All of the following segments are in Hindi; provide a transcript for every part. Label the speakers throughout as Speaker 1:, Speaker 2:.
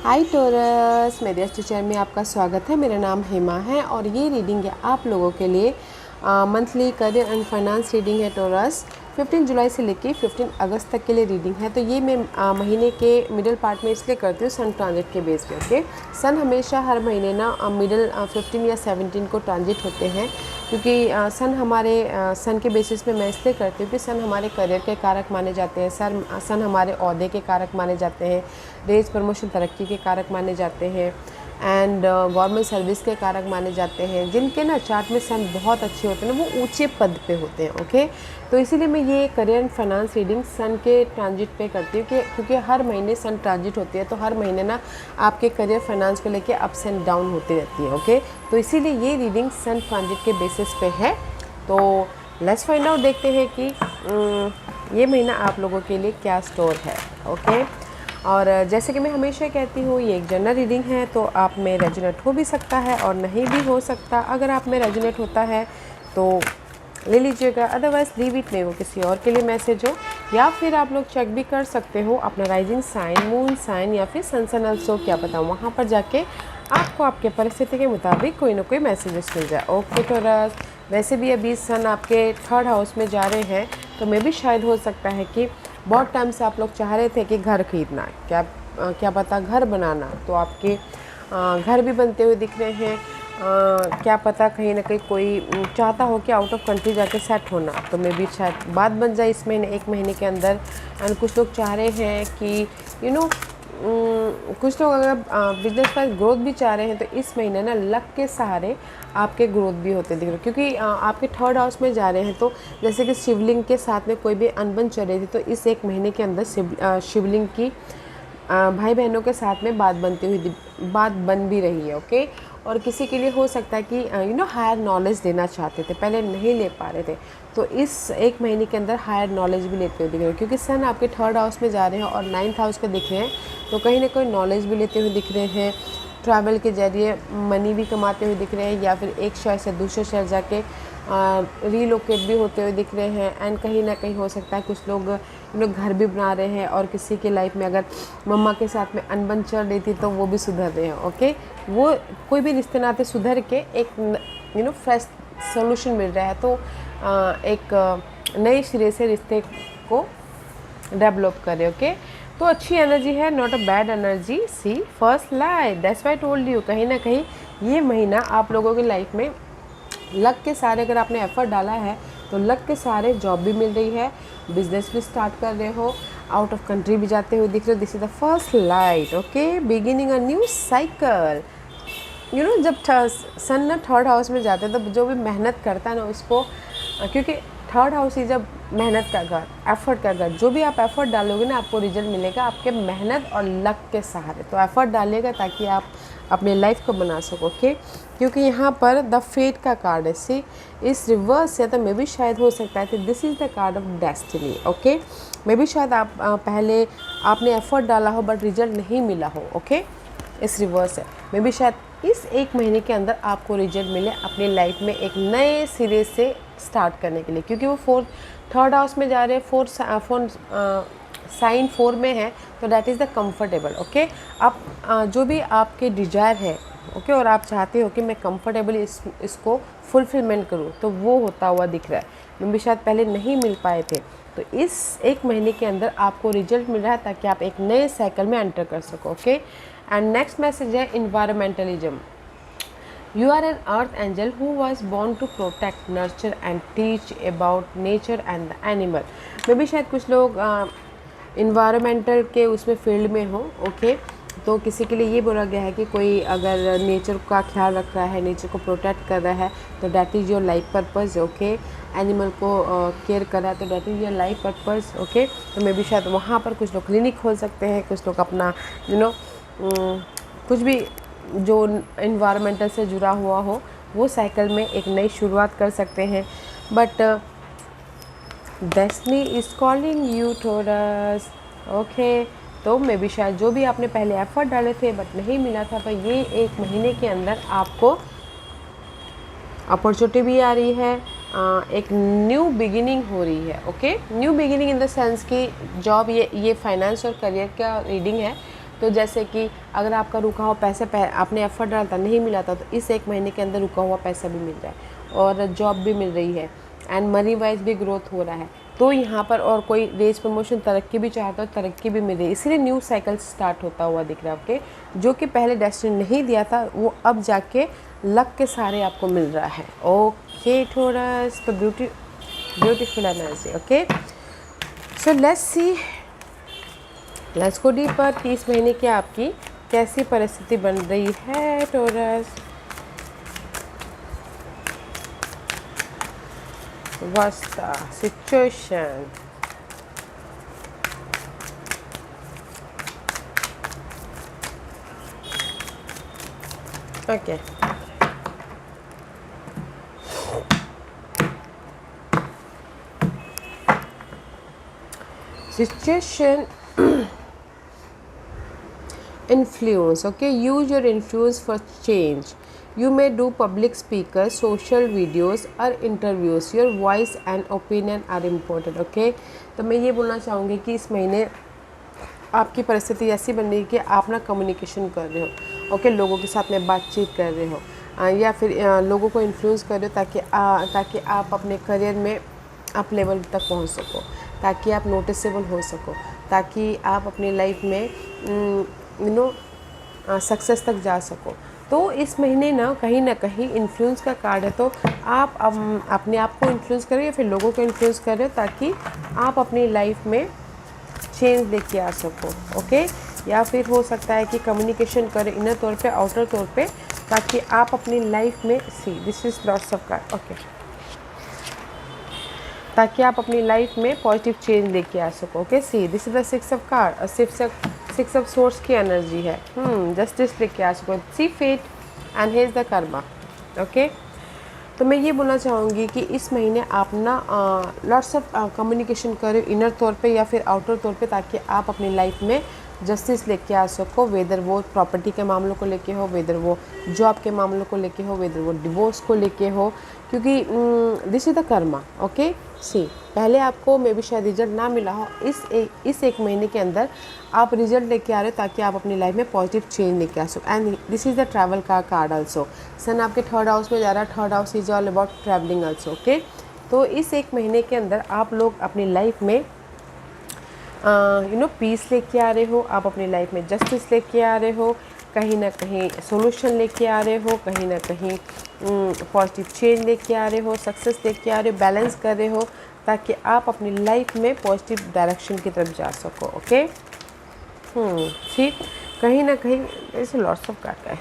Speaker 1: हाय टोरस, मेरे टीचर में आपका स्वागत है। मेरा नाम हेमा है और ये रीडिंग है आप लोगों के लिए monthly career and finance reading है टोरस। 15 जुलाई से लेके 15 अगस्त तक के लिए रीडिंग है। तो ये मैं महीने के मिडिल पार्ट में इसलिए करती हूँ सन ट्रांजिट के बेस पे। ओके, सन हमेशा हर महीने ना मिडिल 15 या 17 को ट्रांजिट होते हैं, क्योंकि सन हमारे सन के बेसिस पे मैं इसलिए करती हूँ कि सन हमारे करियर के कारक माने जाते हैं। सन हमारे ओहदे के कारक माने जाते हैं, रेज प्रमोशन तरक्की के कारक माने जाते हैं, एंड गवर्नमेंट सर्विस के कारक माने जाते हैं। जिनके ना चार्ट में सन बहुत अच्छे होते हैं ना, वो ऊंचे पद पे होते हैं। ओके, तो इसीलिए मैं ये करियर एंड फाइनेंस रीडिंग सन के ट्रांजिट पे करती हूँ कि क्योंकि हर महीने सन ट्रांजिट होती है, तो हर महीने ना आपके करियर फाइनेंस को लेके अप्स एंड डाउन होती रहती है। ओके, तो इसीलिए ये रीडिंग सन ट्रांजिट के बेसिस पे है। तो लेट्स फाइंड आउट, देखते हैं कि ये महीना आप लोगों के लिए क्या स्टोर है। ओके, और जैसे कि मैं हमेशा कहती हूँ, ये एक जनरल रीडिंग है, तो आप में रेजोनेट हो भी सकता है और नहीं भी हो सकता। अगर आप में रेजोनेट होता है तो ले लीजिएगा, अदरवाइज लीव इट, में वो किसी और के लिए मैसेज हो। या फिर आप लोग चेक भी कर सकते हो अपना राइजिंग साइन, मून साइन या फिर सन ऑल्सो, क्या पता वहाँ पर जाके आपको आपके परिस्थिति के मुताबिक कोई ना कोई मैसेजेस मिल जाए। ओके टोरस, वैसे भी अभी सन आपके 3rd हाउस में जा रहे हैं, तो मे भी शायद हो सकता है कि बहुत टाइम से आप लोग चाह रहे थे कि घर खरीदना, क्या पता घर बनाना, तो आपके घर भी बनते हुए दिख रहे हैं। क्या पता कहीं ना कहीं कोई चाहता हो कि आउट ऑफ कंट्री जाके सेट होना, तो मे भी शायद बात बन जाए इस महीने, 1 महीने के अंदर। एंड कुछ लोग चाह रहे हैं कि कुछ लोग अगर बिजनेस वाइज ग्रोथ भी चाह रहे हैं, तो इस महीने ना लक के सहारे आपके ग्रोथ भी होते दिख रहे हैं, क्योंकि आपके 3rd हाउस में जा रहे हैं। तो जैसे कि शिवलिंग के साथ में कोई भी अनबन चल रही थी, तो इस 1 महीने के अंदर शिवलिंग की भाई बहनों के साथ में बात बन भी रही है। ओके, और किसी के लिए हो सकता है कि हायर नॉलेज लेना चाहते थे, पहले नहीं ले पा रहे थे, तो इस 1 महीने के अंदर हायर नॉलेज भी लेते हुए दिख रहे हैं, क्योंकि सन आपके 3rd हाउस में जा रहे हैं और 9th हाउस के दिख रहे हैं, तो कहीं ना कहीं नॉलेज भी लेते हुए दिख रहे हैं। ट्रैवल के जरिए मनी भी कमाते हुए दिख रहे हैं, या फिर एक शहर से दूसरे शहर जाके रीलोकेट भी होते हुए दिख रहे हैं। एंड कहीं ना कहीं हो सकता है कुछ लोग घर भी बना रहे हैं, और किसी के लाइफ में अगर मम्मा के साथ में अनबन चल रही थी, तो वो भी सुधर रहे हैं। ओके, वो कोई भी रिश्ते नाते सुधर के एक फ्रेश सोल्यूशन मिल रहा है, तो एक नए सिरे से रिश्ते को डेवलप करें। ओके, तो अच्छी एनर्जी है, not a bad energy. See first light, that's why told you, कहीं ना कहीं ये महीना आप लोगों की लाइफ में लक के सारे, अगर आपने एफर्ट डाला है तो लक के सारे जॉब भी मिल रही है, बिजनेस भी स्टार्ट कर रहे हो, आउट ऑफ कंट्री भी जाते हुए दिख रहे हो। This is the first light. Okay, beginning a new cycle. जब सन ना 3rd हाउस में जाते हैं, तो जो भी मेहनत करता है ना उसको, क्योंकि 3rd हाउस ही जब मेहनत का घर, एफर्ट का घर, जो भी आप एफर्ट डालोगे ना, आपको रिजल्ट मिलेगा आपके मेहनत और लक के सहारे। तो एफर्ट डालिएगा ताकि आप अपने लाइफ को बना सको। ओके, क्योंकि यहाँ पर द फेट का कार्ड है। सी इस रिवर्स से, तो मे भी शायद हो सकता है कि this is the card of destiny. Okay, मे भी शायद आप पहले आपने एफर्ट डाला हो बट रिजल्ट नहीं मिला हो। ओके, इस रिवर्स है, मे भी शायद इस 1 महीने के अंदर आपको रिजल्ट मिले अपनी लाइफ में एक नए सिरे से स्टार्ट करने के लिए, क्योंकि वो 3rd हाउस में जा रहे हैं, 4 साइन 4 में है, तो that is the comfortable. Okay, आप जो भी आपके डिजायर है, ओके, और आप चाहते हो कि मैं कंफर्टेबली इसको फुलफिलमेंट करूँ, तो वो होता हुआ दिख रहा है। मैं भी शायद पहले नहीं मिल पाए थे, तो इस 1 महीने के अंदर आपको रिजल्ट मिल रहा है ताकि आप एक नए साइकिल में एंटर कर सको। ओके, एंड नेक्स्ट मैसेज है इन्वायरमेंटलिज्म। You are an earth angel who was born to protect, nurture and teach about nature and the animal. मे भी शायद कुछ लोग इन्वायरमेंटल के उसमें फील्ड में हो। ओके, तो किसी के लिए ये बोला गया है कि कोई अगर नेचर का ख्याल रख रहा है, नेचर को प्रोटेक्ट कर रहा है, तो that is your life purpose. Okay, animal को केयर कर रहा है, तो that is your life purpose. Okay, तो मे भी शायद वहाँ पर कुछ लोग क्लिनिक खोल सकते हैं, कुछ लोग अपना कुछ भी जो इन्वायरमेंटल से जुड़ा हुआ हो, वो साइकिल में एक नई शुरुआत कर सकते हैं। But destiny is calling you Taurus. Okay, तो मे भी शायद जो भी आपने पहले एफर्ट डाले थे बट नहीं मिला था, तो ये 1 महीने के अंदर आपको अपॉर्चुनिटी भी आ रही है, एक न्यू बिगिनिंग हो रही है। Okay, new beginning in the sense कि जॉब, ये फाइनेंस और करियर का रीडिंग है, तो जैसे कि अगर आपका रुका हुआ पैसा आपने एफर्ट डाला था नहीं मिला था, तो इस 1 महीने के अंदर रुका हुआ पैसा भी मिल रहा है और जॉब भी मिल रही है एंड मनी वाइज भी ग्रोथ हो रहा है। तो यहाँ पर और कोई रेस प्रमोशन तरक्की भी चाहता है, तरक्की भी मिल रही है, इसीलिए न्यू साइकिल स्टार्ट होता हुआ दिख रहा है। ओके, जो कि पहले डेस्टिनी नहीं दिया था वो अब जाके लक के सहारे आपको मिल रहा है। ओके थोड़ा तो beautiful energy. Okay, so let's go deeper कि इस महीने की आपकी कैसी परिस्थिति बन रही है torus. What's the situation? Okay. Situation influence. Okay, use your influence for change. You may do public speakers, social videos or interviews. Your voice and opinion are important. Okay, तो मैं ये बोलना चाहूँगी कि इस महीने आपकी परिस्थिति ऐसी बन रही है कि आप ना कम्युनिकेशन कर रहे हो। ओके, लोगों के साथ में बातचीत कर रहे हो या फिर लोगों को इन्फ्लुएंस कर रहे हो ताकि आप अपने करियर में अप लेवल तक पहुंच सको, ताकि आप नोटिसेबल हो सको, ताकि आप अपनी लाइफ में सक्सेस तक जा सको। तो इस महीने ना कहीं इन्फ्लुएंस का कार्ड है, तो आप अपने आप को इन्फ्लुएंस कर रहे हो या फिर लोगों को इन्फ्लुएंस कर रहे हो ताकि आप अपनी लाइफ में चेंज लेके आ सको। ओके, या फिर हो सकता है कि कम्युनिकेशन करें इनर तौर पे, आउटर तौर पे, ताकि आप अपनी लाइफ में this is lots of card. Okay, ताकि आप अपनी लाइफ में पॉजिटिव चेंज लेके आ सको। Okay, this is the 6 of card और 6 ऑफ सोर्स की एनर्जी है। जस्टिस लेके आ सको। See fate and here is the karma. Okay, तो मैं ये बोलना चाहूँगी कि इस महीने आप ना लॉट्स ऑफ कम्युनिकेशन करें इनर तौर पे या फिर आउटर तौर पे, ताकि आप अपनी लाइफ में जस्टिस लेके आ सको। वेदर वो प्रॉपर्टी के मामलों को लेके हो, वेदर वो जॉब के मामलों को लेके हो, वेदर वो डिवोर्स को लेके हो, क्योंकि this is the karma. Okay, पहले आपको मे भी शायद रिजल्ट ना मिला हो, इस एक महीने के अंदर आप रिजल्ट लेके आ रहे हो ताकि आप अपनी लाइफ में पॉजिटिव चेंज लेके आ सको। And this is the travel का कार्ड आल्सो। सन आपके 3rd हाउस में जा रहा है। 3rd house is all about travelling also. Okay, तो इस एक महीने के अंदर आप लोग अपनी लाइफ में पीस लेके आ रहे हो, आप अपनी लाइफ में जस्टिस लेके आ रहे हो, कहीं ना कहीं सोल्यूशन लेके आ रहे हो, कहीं ना कहीं पॉजिटिव चेंज लेके आ रहे हो, सक्सेस लेके आ रहे हो, बैलेंस कर रहे हो, ताकि आप अपनी लाइफ में पॉजिटिव डायरेक्शन की तरफ जा सको। ओके, ठीक, कहीं ना कहीं ऐसे लॉट्स ऑफ कार्ड है।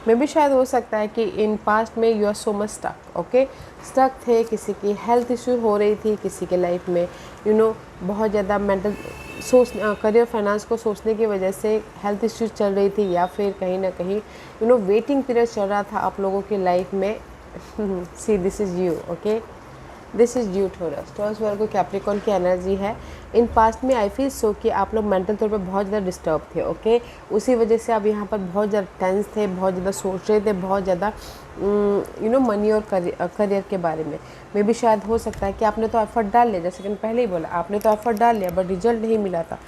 Speaker 1: मे भी शायद हो सकता है कि इन पास्ट में you are so much stuck. Okay, stuck थे, किसी की हेल्थ इशू हो रही थी, किसी के लाइफ में बहुत ज़्यादा मेंटल करियर फाइनेंस को सोचने की वजह से हेल्थ इश्यूज चल रही थी, या फिर कहीं ना कहीं वेटिंग पीरियड चल रहा था आप लोगों की लाइफ में। सी this is you. Okay, this is due Taurus Virgo Capricorn की एनर्जी है। इन पास्ट में आई फील सो कि आप लोग मेंटल तौर पे बहुत ज़्यादा डिस्टर्ब थे। ओके, उसी वजह से आप यहाँ पर बहुत ज़्यादा टेंस थे, बहुत ज़्यादा सोच रहे थे, बहुत ज़्यादा मनी और करियर के बारे में। मे भी शायद हो सकता है कि आपने तो एफर्ट डाल लिया, जैसे कि मैंने पहले ही बोला, आपने तो एफर्ट डाल लिया बट रिजल्ट नहीं मिला था।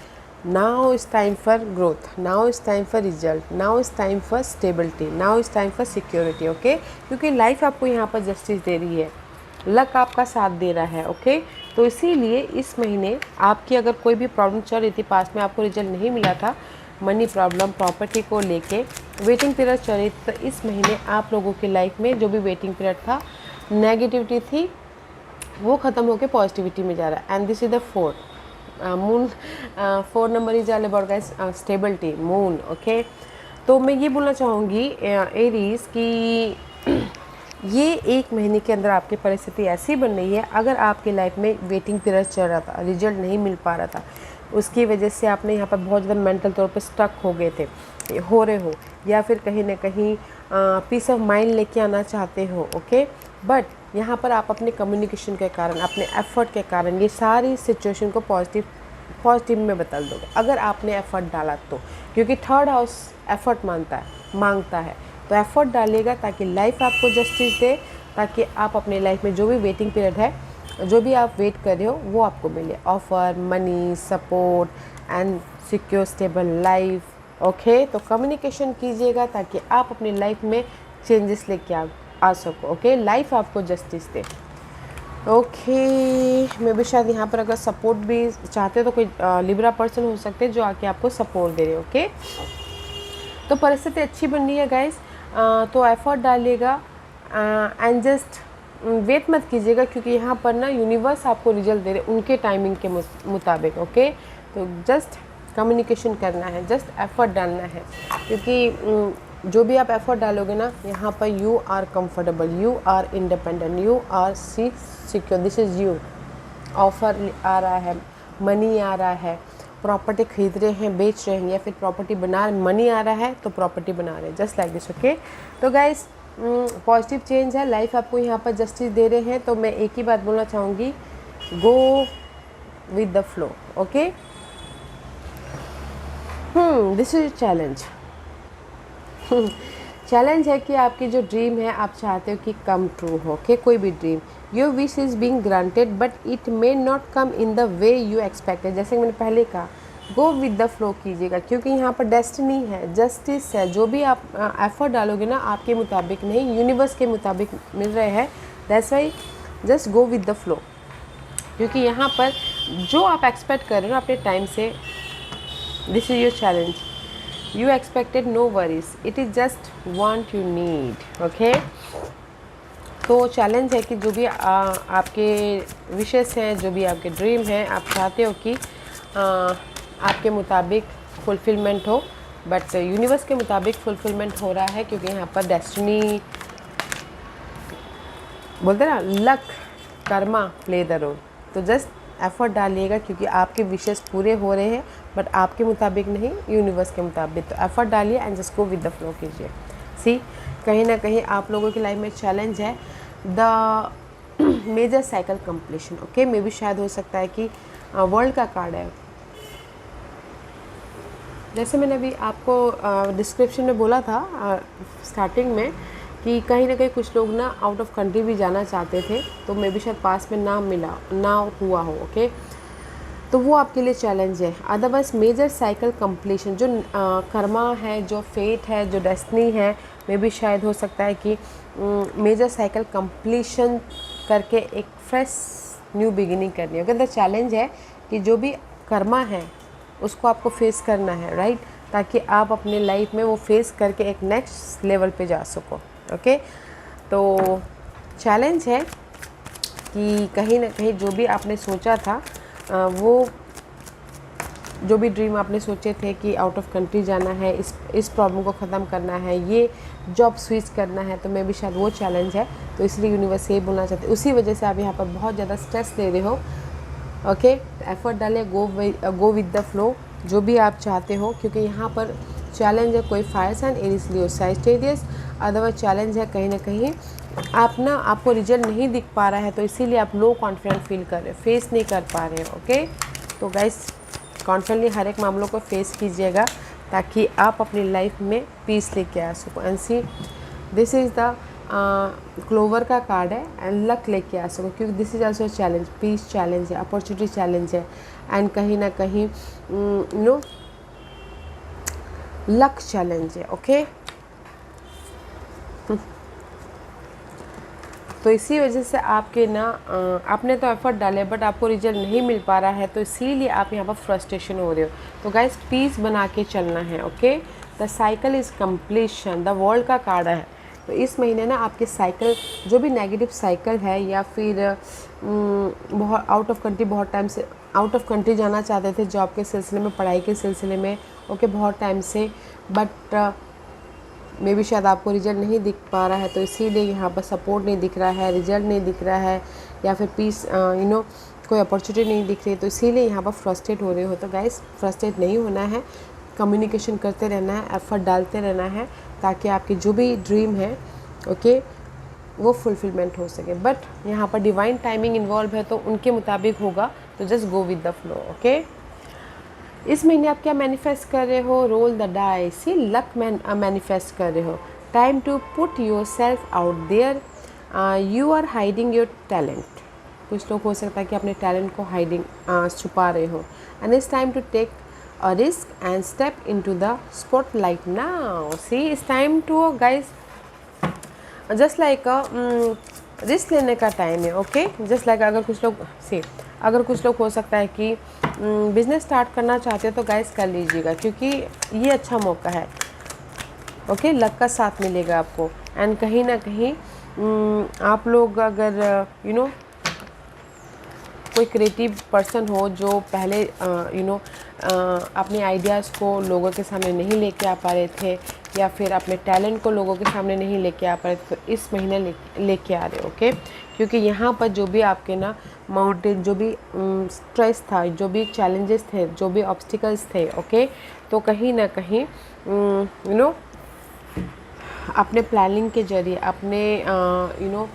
Speaker 1: Now is time for growth, now is time for result, now is time for stability, now is time for security. Okay, क्योंकि लाइफ आपको यहाँ पर जस्टिस दे रही है, लक आपका साथ दे रहा है। ओके, तो इसीलिए इस महीने आपकी अगर कोई भी प्रॉब्लम चल रही थी, पास में आपको रिजल्ट नहीं मिला था, मनी प्रॉब्लम, प्रॉपर्टी को लेके वेटिंग पीरियड चल रही थी, तो इस महीने आप लोगों की लाइफ में जो भी वेटिंग पीरियड था, नेगेटिविटी थी, वो ख़त्म होकर पॉजिटिविटी में जा रहा है। And this is the 4 moon. 4 number is all about guys stability, moon. Okay, तो मैं ये बोलना चाहूँगी एरीज कि ये एक महीने के अंदर आपकी परिस्थिति ऐसी बन रही है, अगर आपकी लाइफ में वेटिंग पीरियड चल रहा था, रिजल्ट नहीं मिल पा रहा था, उसकी वजह से आपने यहाँ पर बहुत ज़्यादा मेंटल तौर पे स्टक हो गए थे, हो रहे हो, या फिर कहीं ना कहीं पीस ऑफ माइंड लेके आना चाहते हो। ओके, बट यहाँ पर आप अपने कम्युनिकेशन के कारण, अपने एफर्ट के कारण ये सारी सिचुएशन को पॉजिटिव में बदल दोगे अगर आपने एफर्ट डाला तो, क्योंकि 3rd हाउस एफर्ट मांगता है, तो एफर्ट डालिएगा ताकि लाइफ आपको जस्टिस दे, ताकि आप अपने लाइफ में जो भी वेटिंग पीरियड है, जो भी आप वेट कर रहे हो, वो आपको मिले। Offer, money, support and secure stable life, okay. तो कम्युनिकेशन कीजिएगा ताकि आप अपनी लाइफ में चेंजेस लेके आ सको। ओके, लाइफ आपको जस्टिस दे। ओके, मैं भी शायद यहाँ पर अगर सपोर्ट भी चाहते हो तो कोई लिब्रा पर्सन हो सकते हैं जो आके आपको सपोर्ट दे रहे। ओके, तो परिस्थिति अच्छी बन रही है गाइस, तो एफर्ट डालिएगा एंड जस्ट वेट मत कीजिएगा, क्योंकि यहाँ पर ना यूनिवर्स आपको रिजल्ट दे रहे उनके टाइमिंग के मुताबिक। ओके, तो जस्ट कम्युनिकेशन करना है, जस्ट एफर्ट डालना है, क्योंकि जो भी आप एफर्ट डालोगे ना, यहाँ पर you are comfortable, you are independent, you are secure, this is you. Offer आ रहा है, मनी आ रहा है, प्रॉपर्टी खरीद रहे हैं, बेच रहे हैं, या फिर प्रॉपर्टी बना, मनी आ रहा है तो प्रॉपर्टी बना रहे हैं, जस्ट लाइक दिस। ओके, तो गाइस पॉजिटिव चेंज है, लाइफ आपको यहाँ पर जस्टिस दे रहे हैं। तो मैं एक ही बात बोलना चाहूँगी, गो with the flow. Okay, this is challenge. Challenge है कि आपकी जो ड्रीम है आप चाहते हो कि कम ट्रू हो। ओके, कोई भी dream, your wish is being granted but it may not come in the way you expected. जैसे मैंने पहले कहा, गो विद द फ्लो कीजिएगा, क्योंकि यहाँ पर डेस्टिनी है, जस्टिस है। जो भी आप एफर्ट डालोगे ना, आपके मुताबिक नहीं, यूनिवर्स के मुताबिक मिल रहे हैं। That's why just go with the flow, क्योंकि यहाँ पर जो आप एक्सपेक्ट कर रहे हो अपने टाइम से, this is your challenge. You expected, no worries, it is just want you need. Okay, तो चैलेंज है कि जो भी आपके विशेस हैं, जो भी आपके ड्रीम हैं, आप चाहते हो कि आपके मुताबिक फुलफिलमेंट हो, बट यूनिवर्स के मुताबिक फुलफिलमेंट हो रहा है, क्योंकि यहाँ पर डेस्टिनी बोलते ना, luck karma play the role. तो जस्ट एफर्ट डालिएगा, क्योंकि आपके विशेस पूरे हो रहे हैं, बट आपके मुताबिक नहीं, यूनिवर्स के मुताबिक। तो एफर्ट डालिए and just go with the flow कीजिए। सी, कहीं ना कहीं आप लोगों की लाइफ में चैलेंज है the major cycle completion. Okay, मे भी शायद हो सकता है कि वर्ल्ड का कार्ड है, जैसे मैंने अभी आपको डिस्क्रिप्शन में बोला था स्टार्टिंग में, कि कहीं ना कहीं कुछ लोग ना आउट ऑफ कंट्री भी जाना चाहते थे, तो मे भी शायद पास में ना हुआ हो। ओके, तो वो आपके लिए चैलेंज है। अदरवाइज मेजर साइकिल कंप्लीशन, जो कर्मा है, जो फेट है, जो डेस्टिनी है, मे भी शायद हो सकता है कि मेजर साइकिल कंप्लीशन करके एक फ्रेश न्यू बिगिनिंग करनी है। ओके, द चैलेंज है कि जो भी कर्मा है उसको आपको फेस करना है, राइट, ताकि आप अपने लाइफ में वो फेस करके एक नेक्स्ट लेवल पे जा सको। ओके, तो चैलेंज है कि कहीं ना कहीं जो भी आपने सोचा था, वो जो भी ड्रीम आपने सोचे थे कि आउट ऑफ कंट्री जाना है, इस प्रॉब्लम को ख़त्म करना है, ये जॉब स्विच करना है, तो मैं भी शायद वो चैलेंज है। तो इसलिए यूनिवर्स ये बोलना चाहते, उसी वजह से आप यहाँ पर बहुत ज़्यादा स्ट्रेस ले रहे हो। ओके, एफर्ट डालें, गो विद द फ्लो, जो भी आप चाहते हो, क्योंकि यहाँ पर चैलेंज है कोई फायर साइन, एरीज, लियो, सैजिटेरियस। अदरवाइज चैलेंज है कहीं ना कहीं आपको रिजल्ट नहीं दिख पा रहा है, तो इसीलिए आप लो कॉन्फिडेंट फील कर रहे हो, फेस नहीं कर पा रहे हो। ओके, तो गाइस कॉन्फिडेंटली हर एक मामलों को फेस कीजिएगा, ताकि आप अपनी लाइफ में पीस लेके आ सको। And see, this is the clover का कार्ड है, एंड लक लेके आ सको, क्योंकि this is also challenge, peace challenge है, अपॉर्चुनिटी चैलेंज है, एंड कहीं ना कहीं नो लक चैलेंज है। ओके, तो इसी वजह से आपके ना आपने तो एफर्ट डाले बट आपको रिजल्ट नहीं मिल पा रहा है, तो इसीलिए आप यहाँ पर फ्रस्ट्रेशन हो रहे हो। तो गाइस पीस बना के चलना है। Okay, the cycle is completion, the world का कार्ड है। तो इस महीने ना आपके साइकिल, जो भी नेगेटिव साइकिल है, या फिर बहुत आउट ऑफ कंट्री, बहुत टाइम से आउट ऑफ कंट्री जाना चाहते थे जॉब के सिलसिले में, पढ़ाई के सिलसिले में, ओके, बहुत टाइम से, बट मे भी शायद आपको रिजल्ट नहीं दिख पा रहा है, तो इसीलिए यहाँ पर सपोर्ट नहीं दिख रहा है, रिजल्ट नहीं दिख रहा है, या फिर पीस कोई अपॉर्चुनिटी नहीं दिख रही है, तो इसीलिए यहाँ पर फ्रस्ट्रेट हो रहे हो। तो गाइस फ्रस्ट्रेट नहीं होना है, कम्युनिकेशन करते रहना है, एफर्ट डालते रहना है, ताकि आपकी जो भी ड्रीम है, ओके, वो फुलफिलमेंट हो सके। बट यहाँ पर डिवाइन टाइमिंग इन्वॉल्व है, तो उनके मुताबिक होगा, तो just go with the flow. Okay, इस महीने आप क्या मैनिफेस्ट कर रहे हो? Roll the dice, see luck manifest कर रहे हो। Time to put yourself out there, you are hiding your talent. कुछ लोग हो सकता है कि अपने टैलेंट को हाइडिंग छुपा रहे हो, and it's time to take a risk and step into the spotlight now. See, it's time to guys, just like risk लेने का टाइम है. ओके, जस्ट लाइक अगर कुछ लोग अगर कुछ लोग हो सकता है कि बिज़नेस स्टार्ट करना चाहते हो तो गाइस कर लीजिएगा, क्योंकि ये अच्छा मौका है. ओके, लक का साथ मिलेगा आपको. एंड कहीं ना कहीं आप लोग अगर कोई क्रिएटिव पर्सन हो जो पहले अपने आइडियाज़ को लोगों के सामने नहीं लेके आ पा रहे थे, या फिर अपने टैलेंट को लोगों के सामने नहीं लेके आ पा रहे थे, तो इस महीने लेके आ रहे हो. ओके, क्योंकि यहाँ पर जो भी आपके ना माउंटेन, जो भी स्ट्रेस था, जो भी चैलेंजेस थे, जो भी ऑब्स्टिकल्स थे, ओके, तो कहीं ना कहीं अपने प्लानिंग के ज़रिए, अपने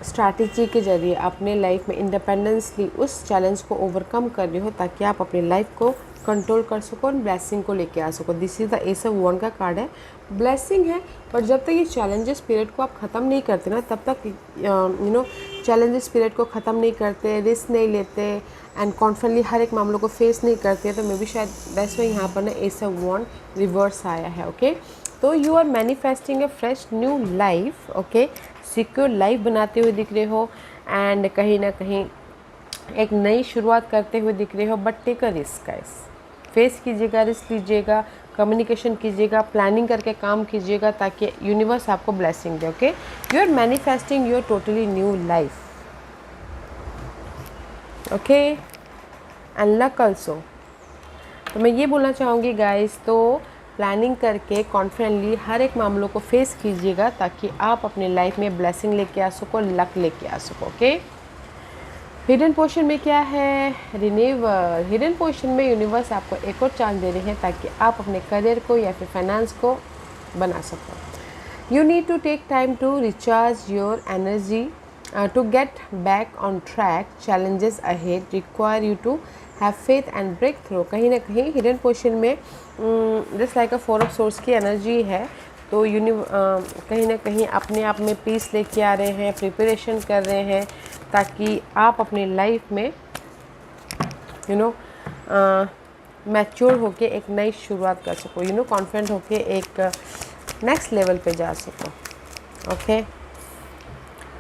Speaker 1: स्ट्रैटेजी के ज़रिए अपने लाइफ में इंडिपेंडेंसली उस चैलेंज को ओवरकम कर रहे हो, ताकि आप अपनी लाइफ को कंट्रोल कर सको और ब्लेसिंग को लेके आ सको. This is the ace of wand का कार्ड है. ब्लेसिंग है, पर जब तक ये चैलेंजेस पीरियड को आप ख़त्म नहीं करते ना, तब तक चैलेंजेस पीरियड को ख़त्म नहीं करते, रिस्क नहीं लेते एंड कॉन्फिडेंटली हर एक मामलों को फेस नहीं करते, तो मे भी शायद दैट्स वाई यहाँ पर ना एस ऑफ वॉन्ड रिवर्स आया है. ओके, तो you are manifesting a fresh new life. Okay, secure life बनाते हुए दिख रहे हो एंड कहीं ना कहीं एक नई शुरुआत करते हुए दिख रहे हो. But take a risk guys, face कीजिएगा, रिस्क लीजिएगा, कम्युनिकेशन कीजिएगा, प्लानिंग करके काम कीजिएगा, ताकि यूनिवर्स आपको ब्लेसिंग दे. Okay, you are manifesting your totally new life. Okay, and luck also. तो मैं ये बोलना चाहूँगी गाइस, तो प्लानिंग करके कॉन्फिडेंटली हर एक मामलों को फेस कीजिएगा, ताकि आप अपने लाइफ में ब्लेसिंग लेके आ सको, लक लेके आ सको. ओके, हिडन पोर्शन में क्या है? रिन्यूअल. हिडन पोर्शन में यूनिवर्स आपको एक और चांस दे रहे हैं, ताकि आप अपने करियर को या फिर फाइनेंस को बना सको. You need to take time to recharge your energy to get back on track. Challenges ahead require you to have faith and break through. कहीं ना कहीं हिडन पोर्शन में just like a 4 of source की एनर्जी है, तो कहीं ना कहीं अपने आप में पीस लेके आ रहे हैं, प्रिपरेशन कर रहे हैं, ताकि आप अपनी लाइफ में मैच्योर होके एक नई शुरुआत कर सको, कॉन्फिडेंट होके एक नेक्स्ट लेवल पे जा सको. ओके,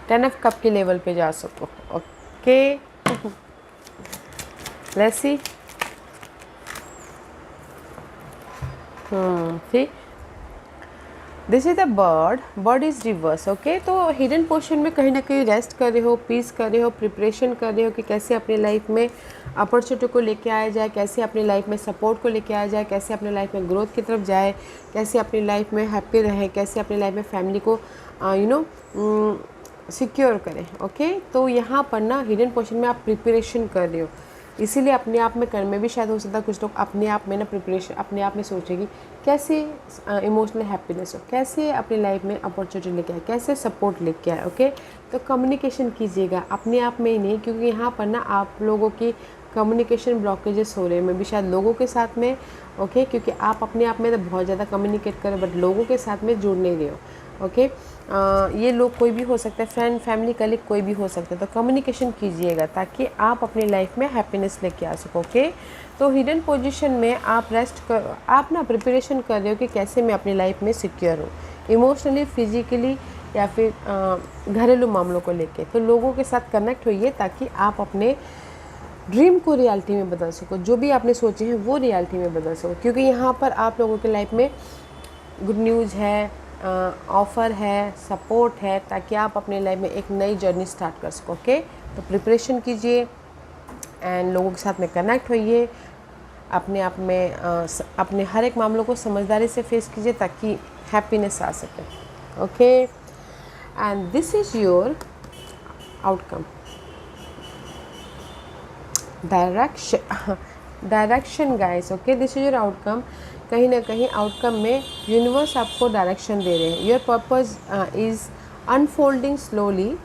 Speaker 1: 10 ऑफ कप के लेवल पे जा सको. Okay, let's see. ठीक, this is the bird is reverse. Okay, तो हिडन पोर्शन में कहीं ना कहीं रेस्ट कर रहे हो, पीस कर रहे हो, प्रिपरेशन कर रहे हो कि कैसे अपनी लाइफ में अपॉर्चुनिटी को लेके आया जाए, कैसे अपनी लाइफ में सपोर्ट को लेके आया जाए, कैसे अपनी लाइफ में ग्रोथ की तरफ जाए, कैसे अपनी लाइफ में हैप्पी रहे, कैसे अपनी लाइफ में फैमिली को सिक्योर करें. ओके, तो यहाँ पर ना हिडन पोर्शन में आप प्रिपरेशन कर रहे हो, इसीलिए अपने आप में कर में भी शायद हो सकता है कुछ लोग अपने आप में ना प्रिपरेशन अपने आप में सोचेगी कैसे इमोशनल हैप्पीनेस हो, कैसे अपनी लाइफ में अपॉर्चुनिटी लेके आए, कैसे सपोर्ट लेके आए. ओके, तो कम्युनिकेशन कीजिएगा अपने आप में ही नहीं, क्योंकि यहाँ पर ना आप लोगों की कम्युनिकेशन ब्लॉकेजेस हो रहे हैं, मैं भी शायद लोगों के साथ में. ओके, क्योंकि आप अपने आप में तो बहुत ज़्यादा कम्युनिकेट करें, बट लोगों के साथ में जुड़ नहीं रहे हो. ओके, ये लोग कोई भी हो सकता है, फ्रेंड, फैमिली, कलीग, कोई भी हो सकता है, तो कम्युनिकेशन कीजिएगा ताकि आप अपनी लाइफ में हैप्पीनेस लेके आ सको. ओके, तो हिडन पोजीशन में आप आप ना प्रिपरेशन कर रहे हो कि कैसे मैं अपनी लाइफ में सिक्योर हूँ, इमोशनली, फिजिकली, या फिर घरेलू मामलों को लेके. तो लोगों के साथ कनेक्ट होइए ताकि आप अपने ड्रीम को रियलिटी में बदल सको, जो भी आपने सोचे हैं वो रियलिटी में बदल सको, क्योंकि यहाँ पर आप लोगों की लाइफ में गुड न्यूज़ है, ऑफ़र है, सपोर्ट है, ताकि आप अपने लाइफ में एक नई जर्नी स्टार्ट कर सको. ओके, तो प्रिपरेशन कीजिए एंड लोगों के साथ में कनेक्ट होइए, अपने आप में अपने हर एक मामलों को समझदारी से फेस कीजिए ताकि हैप्पीनेस आ सके. Okay, and this is your outcome. Direction guys. Okay, this is your outcome. कहीं ना कहीं आउटकम में यूनिवर्स आपको डायरेक्शन दे रहे हैं. Your purpose is unfolding slowly,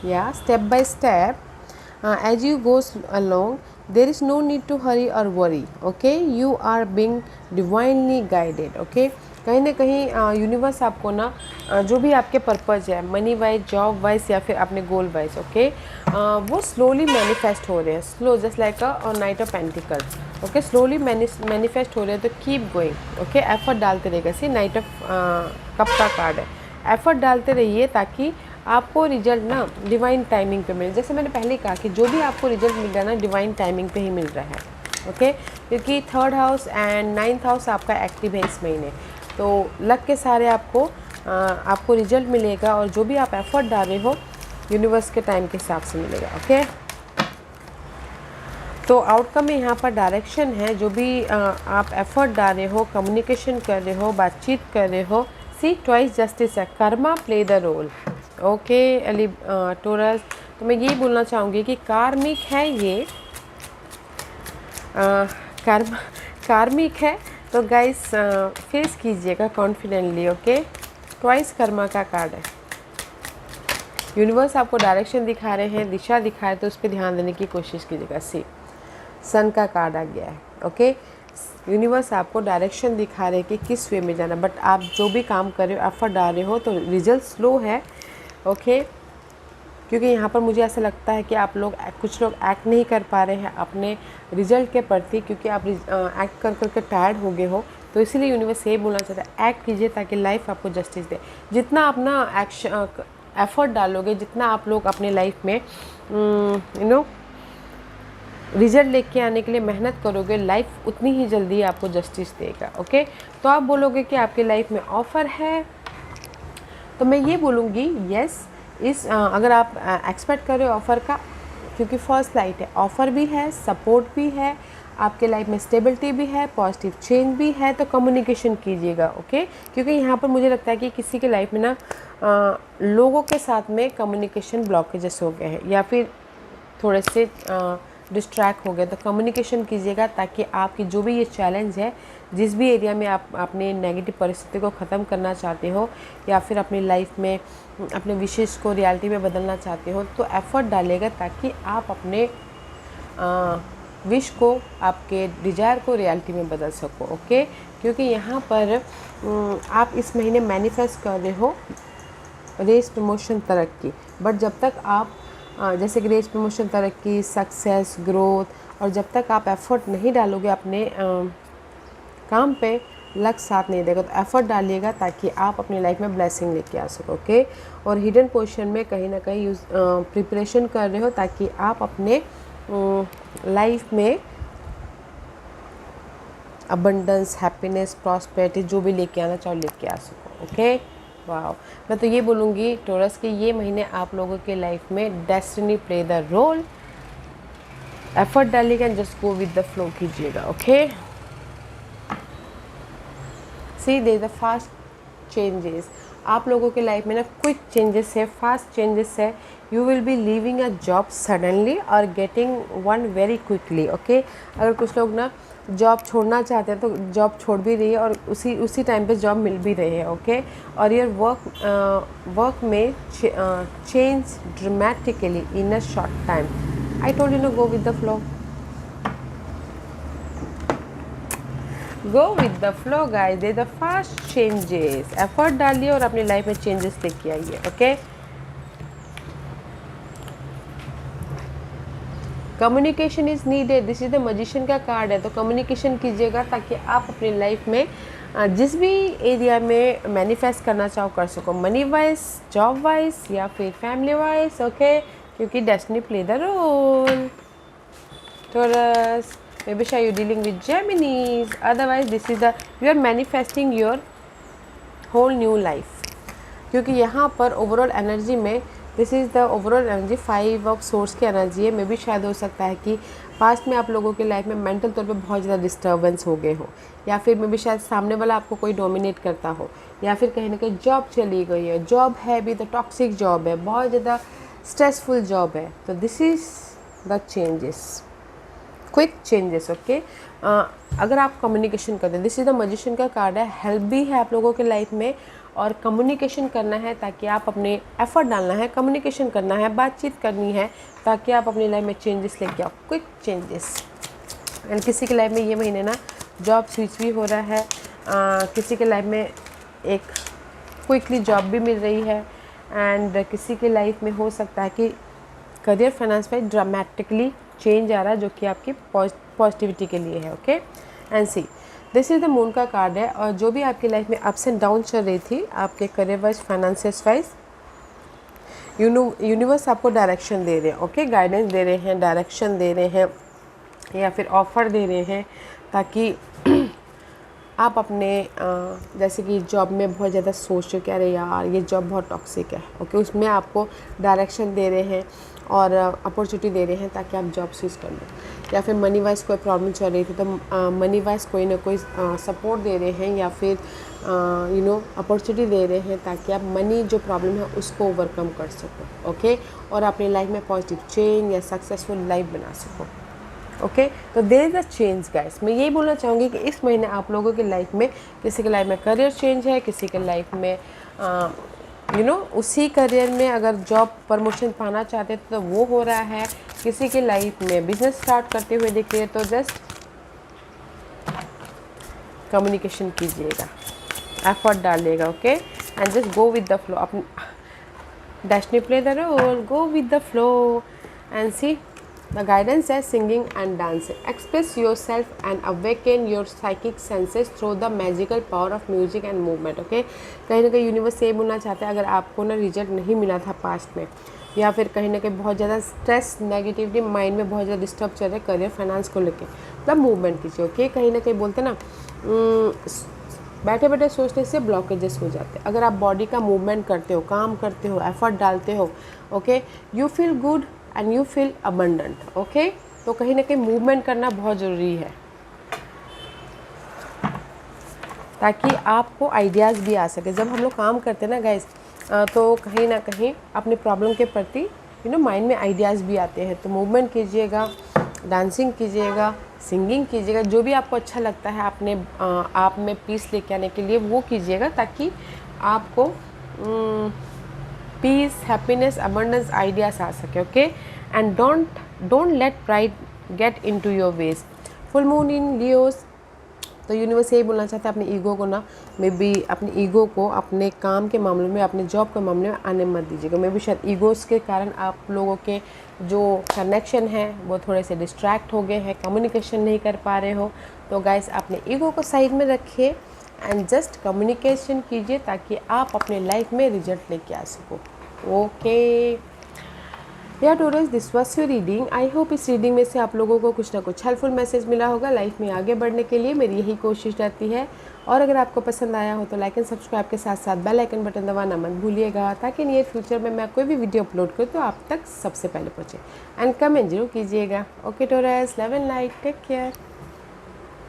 Speaker 1: या step by step, as you go along. There is no need to hurry और worry. Okay, you are being divinely guided. Okay, कहीं ना कहीं यूनिवर्स आपको ना जो भी आपके पर्पज़ है, मनी वाइज, जॉब वाइज या फिर अपने गोल वाइज, ओके, वो स्लोली मैनिफेस्ट हो रहे हैं, slow just like a night of pentacle, okay, slowly manifest हो रहे हैं। तो कीप गोइंग, ओके, एफर्ट डालते रहिएगा। सी नाइट ऑफ कप का कार्ड है, एफर्ट डालते रहिए ताकि आपको रिजल्ट ना डिवाइन टाइमिंग पे मिले। जैसे मैंने पहले कहा कि जो भी आपको रिजल्ट मिल रहा है ना, डिवाइन टाइमिंग पे ही मिल रहा है, ओके, क्योंकि 3rd house and 9th house आपका एक्टिव है इस महीने। तो लक के सारे आपको रिजल्ट मिलेगा, और जो भी आप एफर्ट डाल रहे हो यूनिवर्स के टाइम के हिसाब से मिलेगा, ओके। तो आउटकम में यहाँ पर डायरेक्शन है, जो भी आप एफर्ट डाल रहे हो, कम्युनिकेशन कर रहे हो, बातचीत कर रहे हो, सी ट्वाइस जस्टिस है, karma play the role, okay अली टोरस। तो मैं ये बोलना चाहूँगी कि कार्मिक है ये, कार्मिक है, तो गाइस फेस कीजिएगा कॉन्फिडेंटली, ओके। ट्वाइस कर्मा का कार्ड है, यूनिवर्स आपको डायरेक्शन दिखा रहे हैं, दिशा दिखाए, तो उस पर ध्यान देने की कोशिश कीजिएगा। सी सन का कार्ड आ गया है, ओके। यूनिवर्स आपको डायरेक्शन दिखा रहे हैं कि किस वे में जाना, बट आप जो भी काम कर रहे हो, एफर्ट डाल रहे हो, तो रिजल्ट स्लो है, ओके, क्योंकि यहाँ पर मुझे ऐसा लगता है कि आप लोग कुछ लोग एक्ट नहीं कर पा रहे हैं अपने रिजल्ट के प्रति, क्योंकि आप एक्ट कर करके टायर्ड हो गए हो। तो इसीलिए यूनिवर्स ये बोलना चाहता है, एक्ट कीजिए ताकि लाइफ आपको जस्टिस दे। जितना अपना एफर्ट डालोगे, जितना आप लोग अपने लाइफ में रिजल्ट लेके आने के लिए मेहनत करोगे, लाइफ उतनी ही जल्दी आपको जस्टिस देगा, ओके। तो आप बोलोगे कि आपकी लाइफ में ऑफ़र है, तो मैं ये बोलूँगी यस, अगर आप एक्सपेक्ट कर रहे हो ऑफ़र का, क्योंकि फर्स्ट लाइट है, ऑफ़र भी है, सपोर्ट भी है, आपके लाइफ में स्टेबिलिटी भी है, पॉजिटिव चेंज भी है, तो कम्युनिकेशन कीजिएगा, ओके। क्योंकि यहाँ पर मुझे लगता है कि किसी के लाइफ में ना लोगों के साथ में कम्युनिकेशन ब्लॉकेजेस हो गए हैं, या फिर थोड़े से डिस्ट्रैक्ट हो गए, तो कम्युनिकेशन कीजिएगा ताकि आपकी जो भी ये चैलेंज है, जिस भी एरिया में आप अपने नेगेटिव परिस्थिति को ख़त्म करना चाहते हो, या फिर अपनी लाइफ में अपने विशेष को रियलिटी में बदलना चाहते हो, तो एफर्ट डालेगा ताकि आप अपने विश को, आपके डिज़ायर को रियलिटी में बदल सको, ओके। क्योंकि यहाँ पर आप इस महीने मैनिफेस्ट कर रहे हो रेस, प्रमोशन, तरक्की, बट जब तक आप जैसे कि रेस, प्रमोशन, तरक्की, सक्सेस, ग्रोथ, और जब तक आप एफर्ट नहीं डालोगे अपने काम पे, लक साथ नहीं देगा। तो एफर्ट डालिएगा ताकि आप अपनी लाइफ में ब्लेसिंग लेके आ सको, ओके। और हिडन पोजीशन में कहीं ना कहीं प्रिपरेशन कर रहे हो ताकि आप अपने लाइफ में अबंडेंस, हैप्पीनेस, प्रॉस्पेरिटी जो भी लेके आना चाहो लेके आ सको, ओके। वाह, मैं तो ये बोलूँगी टोरस कि ये महीने आप लोगों के लाइफ में destiny play the role, effort डालिएगा, just go with the flow कीजिएगा, okay. See there the fast changes, आप लोगों के लाइफ में ना क्विक चेंजेस है, फास्ट चेंजेस है। You will be leaving a job suddenly और getting one very quickly, okay. अगर कुछ लोग ना जॉब छोड़ना चाहते हैं तो जॉब छोड़ भी रही है, और उसी टाइम पे जॉब मिल भी रही है, ओके। और योर वर्क में change dramatically in a short time. I told you know, go with the flow, go with the flow guys, they the fast changes, effort डालिए और अपनी लाइफ में चेंजेस लेके आइए, okay. Communication is needed, this is the magician का कार्ड है, तो कम्युनिकेशन कीजिएगा ताकि आप अपनी लाइफ में जिस भी एरिया में मैनिफेस्ट करना चाहो कर सको, मनी वाइज, जॉब वाइज, या फिर फैमिली वाइज, ओके। क्योंकि destiny play the role. Taurus, maybe sure you're dealing with Geminis, otherwise this is the you are manifesting your whole new life, क्योंकि यहाँ पर ओवरऑल एनर्जी में this is the overall energy 5 of source की एनर्जी है। मे भी शायद हो सकता है कि पास्ट में आप लोगों की लाइफ में मेंटल तौर पे बहुत ज़्यादा डिस्टर्बेंस हो गए हो, या फिर मे भी शायद सामने वाला आपको कोई डोमिनेट करता हो, या फिर कहीं ना कहीं जॉब चली गई है, जॉब है भी तो टॉक्सिक जॉब है, बहुत ज़्यादा स्ट्रेसफुल जॉब है। तो this is the changes, quick changes, okay. अगर आप कम्युनिकेशन करते हैं, दिस इज़ द मैजिशियन का कार्ड है, हेल्प भी है आप लोगों के लाइफ में, और कम्युनिकेशन करना है ताकि आप अपने एफर्ट डालना है, कम्युनिकेशन करना है, बातचीत करनी है ताकि आप अपनी लाइफ में चेंजेस लेके आओ, क्विक चेंजेस। एंड किसी की लाइफ में ये महीने ना जॉब स्विच भी हो रहा है, किसी के लाइफ में एक क्विकली जॉब भी मिल रही है, एंड किसी के लाइफ में हो सकता है कि करियर फाइनेंस में ड्रामेटिकली चेंज आ रहा है, जो कि आपकी पॉजिटिविटी के लिए है। Okay, and see this is the moon का कार्ड है, और जो भी आपकी लाइफ में अप्स एंड डाउन चल रही थी आपके करियर वाइज, फाइनेंसियस वाइज, यूनिवर्स आपको डायरेक्शन दे रहे हैं। ओके, गाइडेंस दे रहे हैं, डायरेक्शन दे रहे हैं, या फिर ऑफ़र दे रहे हैं, ताकि आप अपने जैसे कि जॉब में बहुत ज़्यादा सोच रहे हो कि अरे यार ये जॉब बहुत टॉक्सिक है। ओके, उसमें आपको डायरेक्शन दे रहे हैं और अपॉर्चुनिटी दे रहे हैं ताकि आप जॉब स्विच कर लो। या फिर मनी वाइज कोई प्रॉब्लम चल रही थी तो मनी वाइज कोई ना कोई सपोर्ट दे रहे हैं, या फिर अपॉर्चुनिटी दे रहे हैं ताकि आप मनी जो प्रॉब्लम है उसको ओवरकम कर सको। ओके, और अपनी लाइफ में पॉजिटिव चेंज या सक्सेसफुल लाइफ बना सको। ओके, तो there is a change guys. मैं यही बोलना चाहूँगी कि इस महीने आप लोगों की लाइफ में, किसी के लाइफ में करियर चेंज है, किसी के लाइफ में उसी करियर में अगर जॉब प्रमोशन पाना चाहते हैं तो वो हो रहा है, किसी की लाइफ में बिजनेस स्टार्ट करते हुए दिख रही है, तो जस्ट कम्युनिकेशन कीजिएगा, एफर्ट डालिएगा। Okay, and just go with the flow. अपनी destiny play the role, go with the flow and see the guidance है singing and dancing. Express yourself and awaken your psychic senses through the magical power of music and movement. Okay, कहीं ना कहीं यूनिवर्स से बोलना चाहते हैं, अगर आपको ना रिजल्ट नहीं मिला था पास्ट में, या फिर कहीं ना कहीं बहुत ज़्यादा स्ट्रेस, नेगेटिविटी माइंड में बहुत ज़्यादा डिस्टर्ब चल रहा है करियर फाइनेंस को लेके, मतलब मूवमेंट कीजिए। ओके, कहीं ना कहीं बोलते ना बैठे बैठे सोचने से ब्लॉकेजेस हो जाते हैं। अगर आप बॉडी का मूवमेंट करते हो, काम करते हो, एफर्ट डालते हो, okay, you feel good and you feel abundant. Okay, तो कहीं ना कहीं मूवमेंट करना बहुत ज़रूरी है ताकि आपको आइडियाज़ भी आ सके। जब हम लोग काम करते हैं ना गाइस, तो कहीं ना कहीं अपने प्रॉब्लम के प्रति माइंड में आइडियाज़ भी आते हैं। तो मूवमेंट कीजिएगा, डांसिंग कीजिएगा, सिंगिंग कीजिएगा, जो भी आपको अच्छा लगता है अपने आप में पीस लेके आने के लिए वो कीजिएगा, ताकि आपको पीस, हैप्पीनेस, अबंडेंस, आइडियाज आ सके। Okay, and don't let pride get into your ways. Full moon in Leos, तो यूनिवर्स यही बोलना चाहता है, अपनी ईगो को ना, मे बी अपनी ईगो को अपने काम के मामलों में, अपने जॉब के मामले में आने मत दीजिएगा। मे बी शायद ईगोस के कारण आप लोगों के जो कनेक्शन है वो थोड़े से डिस्ट्रैक्ट हो गए हैं, कम्युनिकेशन नहीं कर पा रहे हो। तो गाइस, अपने ईगो को साइड में रखिए एंड जस्ट कम्युनिकेशन कीजिए ताकि आप अपने लाइफ में रिजल्ट लेके आ सको। ओके या Taurus, this was your reading. I hope इस रीडिंग में से आप लोगों को कुछ ना कुछ हेल्पफुल मैसेज मिला होगा। लाइफ में आगे बढ़ने के लिए मेरी यही कोशिश रहती है, और अगर आपको पसंद आया हो तो लाइक एंड सब्सक्राइब के साथ साथ बेल आइकन बटन दबाना मत भूलिएगा, ताकि नियर फ्यूचर में मैं कोई भी वीडियो अपलोड करूँ तो आप तक सबसे पहले पहुँचे। एंड कमेंट जरूर कीजिएगा। Okay Taurus, love and light, take care.